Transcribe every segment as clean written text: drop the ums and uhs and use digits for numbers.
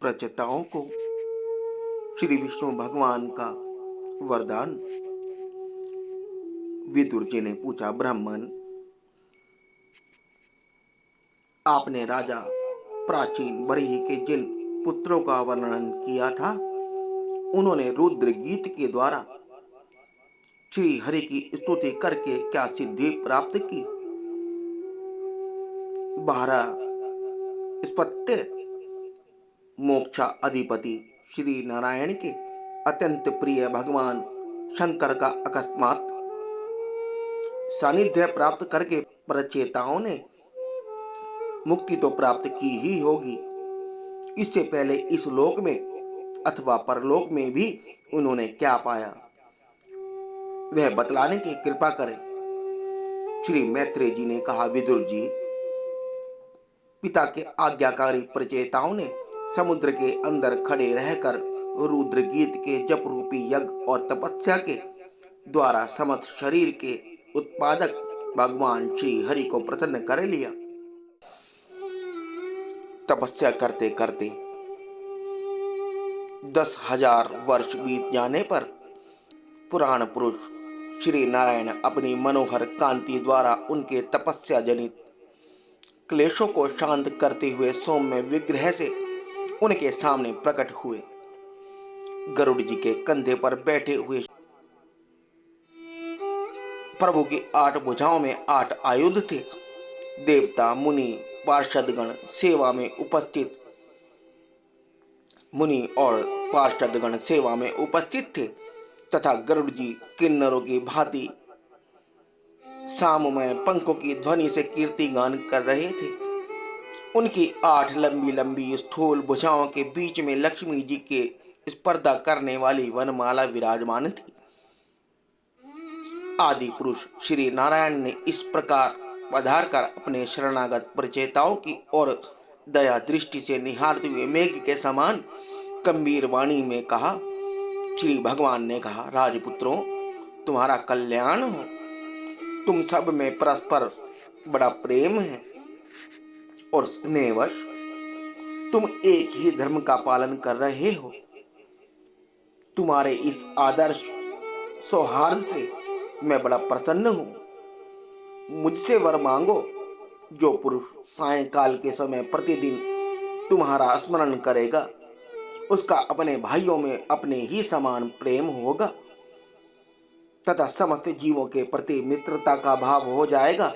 प्रचेताओं को श्री विष्णु भगवान का वरदान। विदुर जी ने पूछा, ब्राह्मण, आपने राजा प्राचीन बरही के जिन पुत्रों का वर्णन किया था, उन्होंने रुद्र गीत के द्वारा श्री हरि की स्तुति करके क्या सिद्धि प्राप्त की? 12 स्पत्य मोक्षा अधिपति श्री नारायण के अत्यंत प्रिय भगवान शंकर का अकस्मात सानिध्य प्राप्त करके प्रचेताओं ने मुक्ति तो प्राप्त की ही होगी। इससे पहले इस लोक में अथवा परलोक में भी उन्होंने क्या पाया, वह बतलाने की कृपा करें। श्री मैत्रेय जी ने कहा, विदुर जी, पिता के आज्ञाकारी प्रचेताओं ने समुद्र के अंदर खड़े रहकर रुद्र गीत के जप रूपी यज्ञ और तपस्या के द्वारा समस्त शरीर के उत्पादक भगवान श्री हरि को प्रसन्न कर लिया। तपस्या करते करते 10,000 वर्ष बीत जाने पर पुराण पुरुष श्री नारायण अपनी मनोहर कांति द्वारा उनके तपस्या जनित क्लेशों को शांत करते हुए सौम्य विग्रह से उनके सामने प्रकट हुए। गरुड़ जी के कंधे पर बैठे हुए प्रभु की 8 भुजाओं में 8 आयुध थे। देवता, मुनि, पार्षदगण सेवा में उपस्थित थे तथा गरुड़ जी किन्नरों की भांति साममय पंखों की ध्वनि से कीर्ति गान कर रहे थे। उनकी 8 लंबी लंबी स्थूल भुजाओं के बीच में लक्ष्मी जी के स्पर्धा करने वाली वनमाला विराजमान थी। आदि पुरुष श्री नारायण ने इस प्रकार पधार कर अपने शरणागत प्रचेताओं की ओर दया दृष्टि से निहारते हुए मेघ के समान गंभीर वाणी में कहा। श्री भगवान ने कहा, राजपुत्रों, तुम्हारा कल्याण हो। तुम सब में परस्पर बड़ा प्रेम है और स्नेहवश तुम एक ही धर्म का पालन कर रहे हो। तुम्हारे इस आदर्श सौहार्द से मैं बड़ा प्रसन्न हूं। मुझसे वर मांगो। जो पुरुष सायंकाल के समय प्रतिदिन तुम्हारा स्मरण करेगा, उसका अपने भाइयों में अपने ही समान प्रेम होगा तथा समस्त जीवों के प्रति मित्रता का भाव हो जाएगा।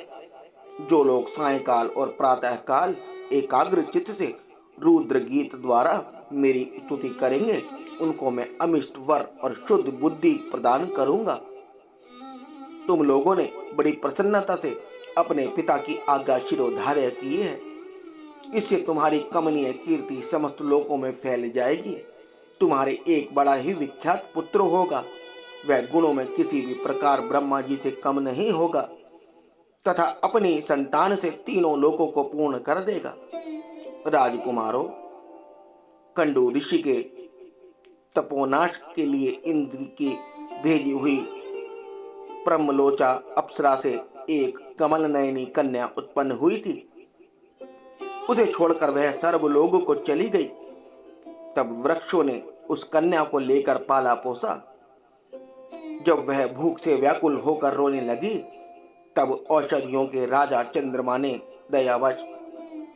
जो लोग सायंकाल और प्रातःकाल एकाग्र चित्त से रुद्र गीत द्वारा मेरी स्तुति करेंगे, उनको मैं अमिष्ट वर और शुद्ध बुद्धि प्रदान करूंगा। तुम लोगों ने बड़ी प्रसन्नता से अपने पिता की आज्ञा शिरोधार्य की है। इससे तुम्हारी कमनीय कीर्ति समस्त लोकों में फैल जाएगी। तुम्हारे एक बड़ा ही विख्यात पुत्र होगा। वह गुणों में किसी भी प्रकार ब्रह्मा जी से कम नहीं होगा तथा अपनी संतान से तीनों लोकों को पूर्ण कर देगा। राजकुमारों, कंडू ऋषि के तपोनाश के लिए इंद्र की भेजी हुई ब्रह्मलोचा अप्सरा से एक कमल नयनी कन्या उत्पन्न हुई थी। उसे छोड़कर वह सर्वलोक को चली गई। तब वृक्षों ने उस कन्या को लेकर पाला पोसा। जब वह भूख से व्याकुल होकर रोने लगी, तब औषधियों के राजा चंद्रमा ने दयावश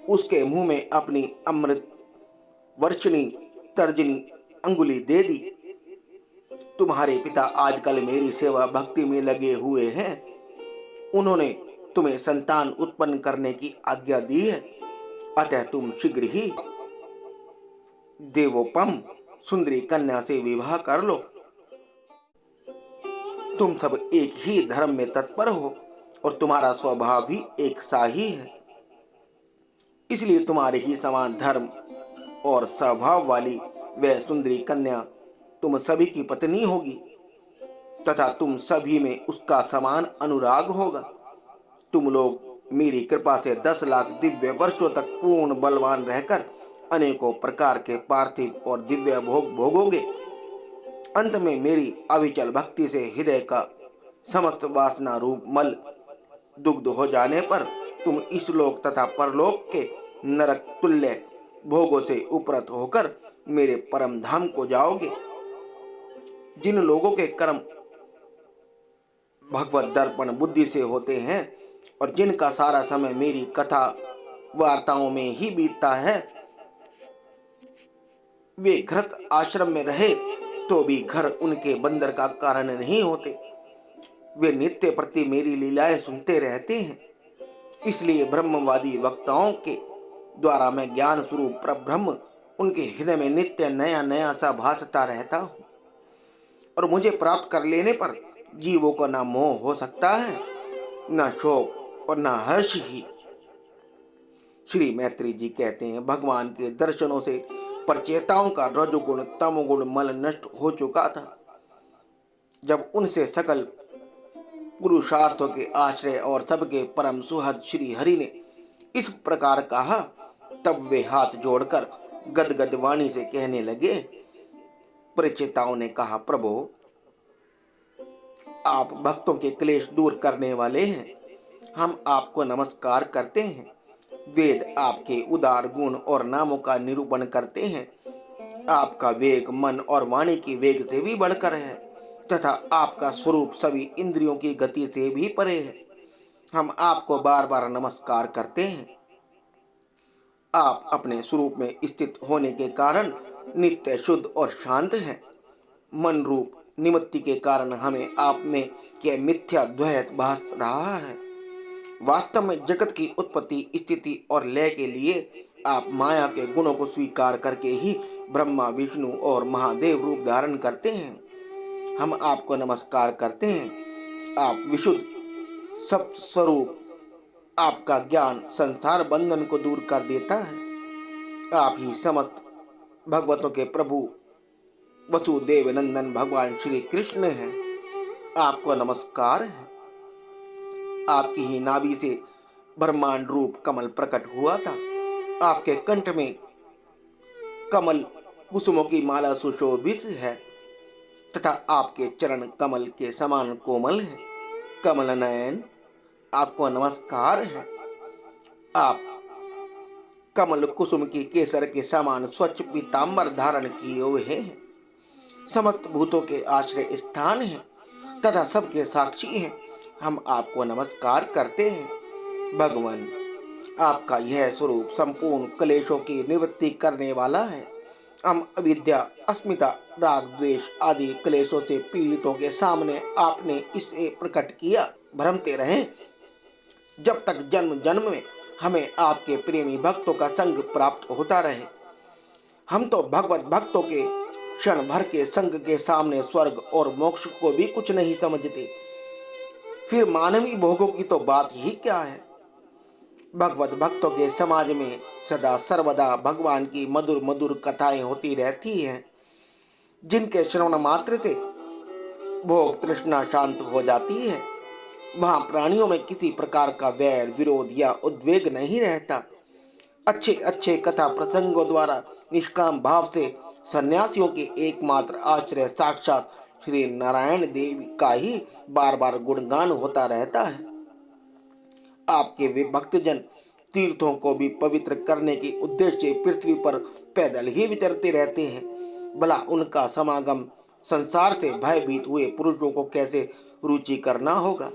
उसके मुंह में अपनी अमृत वर्षिणी तर्जनी अंगुली दे दी। तुम्हारे पिता आजकल मेरी सेवा भक्ति में लगे हुए हैं। उन्होंने तुम्हें संतान उत्पन्न करने की आज्ञा दी है। अतः तुम शीघ्र ही देवोपम सुंदरी कन्या से विवाह कर लो। तुम सब एक ही धर्म में तत्पर हो और तुम्हारा स्वभाव भी एक सा ही है। इसलिए तुम्हारे ही समान धर्म और स्वभाव वाली वह सुंदरी कन्या तुम सभी की पत्नी होगी तथा तुम सभी में उसका समान अनुराग होगा। तुम लोग मेरी कृपा से 10 लाख दिव्य वर्षों तक पूर्ण बलवान रहकर अनेकों प्रकार के पार्थिव और दिव्य भोग भोगोगे। अंत में मेरी अविचल भक्ति से हृदय का समस्त वासना रूप मल दुग्ध हो जाने पर तुम इस लोक तथा परलोक के नरक तुल्य भोगों से उपरत होकर मेरे परम धाम को जाओगे। जिन लोगों के कर्म भगवत दर्पण बुद्धि से होते हैं और जिनका सारा समय मेरी कथा वार्ताओं में ही बीतता है, वे घृत आश्रम में रहे तो भी घर उनके बंदर का कारण नहीं होते। वे नित्य प्रति मेरी लीलाएं सुनते रहते हैं। इसलिए ब्रह्मवादी वक्ताओं के द्वारा मैं ज्ञान स्वरूप परब्रह्म उनके हृदय में नित्य नया नया सा भासता रहता हूँ। और मुझे प्राप्त कर लेने पर जीवों को न मोह हो सकता है, न शोक और न हर्ष ही। श्री मैत्री जी कहते हैं, भगवान के दर्शनों से परचेताओं का रजोगुण तमोगुण मल नष्ट हो चुका था। जब उनसे सकल पुरुषार्थों के आश्रय और सबके परम सुहद श्री हरि ने इस प्रकार कहा, तब वे हाथ जोड़कर गदगद वाणी से कहने लगे। परिचिताओं ने कहा, प्रभु आप भक्तों के क्लेश दूर करने वाले हैं, हम आपको नमस्कार करते हैं। वेद आपके उदार गुण और नामों का निरूपण करते हैं। आपका वेग मन और वाणी की वेग से भी बढ़कर है तथा आपका स्वरूप सभी इंद्रियों की गति से भी परे है। हम आपको बार बार नमस्कार करते हैं। आप अपने स्वरूप में स्थित होने के कारण नित्य शुद्ध और शांत हैं। मन रूप निमित्ति के कारण हमें आप में यह मिथ्या द्वैत भास रहा है। वास्तव में जगत की उत्पत्ति स्थिति और लय के लिए आप माया के गुणों को स्वीकार करके ही ब्रह्मा विष्णु और महादेव रूप धारण करते हैं। हम आपको नमस्कार करते हैं। आप विशुद्ध सप्त स्वरूप, आपका ज्ञान संसार बंधन को दूर कर देता है। आप ही समस्त भगवतों के प्रभु वसुदेव नंदन भगवान श्री कृष्ण हैं। आपको नमस्कार है। आपकी ही नाभि से ब्रह्मांड रूप कमल प्रकट हुआ था। आपके कंठ में कमल कुसुमों की माला सुशोभित है तथा आपके चरण कमल के समान कोमल है। कमल नयन, आपको नमस्कार है। आप कमल कुसुम की केसर के समान स्वच्छ पीतांबर धारण किए हुए हैं। समस्त भूतों के आश्रय स्थान हैं तथा सबके साक्षी हैं। हम आपको नमस्कार करते हैं। भगवान, आपका यह स्वरूप संपूर्ण क्लेशों की निवृत्ति करने वाला है। हम अविद्या, अस्मिता, राग, द्वेष आदि क्लेशों से पीड़ितों के सामने आपने इसे प्रकट किया। भ्रमते रहें जब तक जन्म जन्म में हमें आपके प्रेमी भक्तों का संग प्राप्त होता रहे। हम तो भगवत भक्तों के क्षण भर के संग के सामने स्वर्ग और मोक्ष को भी कुछ नहीं समझते। फिर मानवीय भोगों की तो बात ही क्या है। भगवत भक्तों के समाज में सदा सर्वदा भगवान की मधुर मधुर कथाएं होती रहती हैं, जिनके श्रवण मात्र से भोग तृष्णा शांत हो जाती है। वहां प्राणियों में किसी प्रकार का वैर विरोध या उद्वेग नहीं रहता। अच्छे अच्छे कथा प्रसंगों द्वारा निष्काम भाव से सन्यासियों के एकमात्र आश्रय साक्षात श्री नारायण देव का ही बार बार गुणगान होता रहता है। आपके वे भक्तजन तीर्थों को भी पवित्र करने के उद्देश्य से पृथ्वी पर पैदल ही विचरते रहते हैं। भला उनका समागम संसार से भयभीत हुए पुरुषों को कैसे रुचि करना होगा।